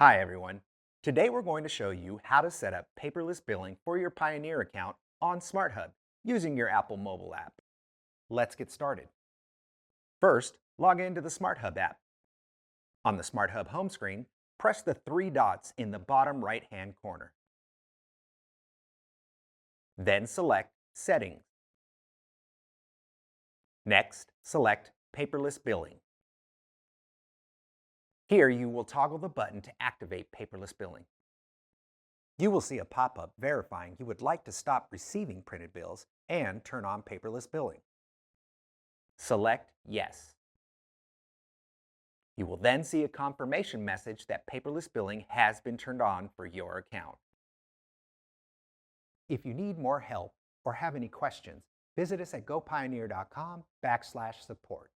Hi everyone. Today we're going to show you how to set up paperless billing for your Pioneer account on SmartHub using your Apple mobile app. Let's get started. First, log into the SmartHub app. On the SmartHub home screen, press the three dots in the bottom right-hand corner. Then select Settings. Next, select Paperless Billing. Here you will toggle the button to activate paperless billing. You will see a pop-up verifying you would like to stop receiving printed bills and turn on paperless billing. Select Yes. You will then see a confirmation message that paperless billing has been turned on for your account. If you need more help or have any questions, visit us at gopioneer.com/support.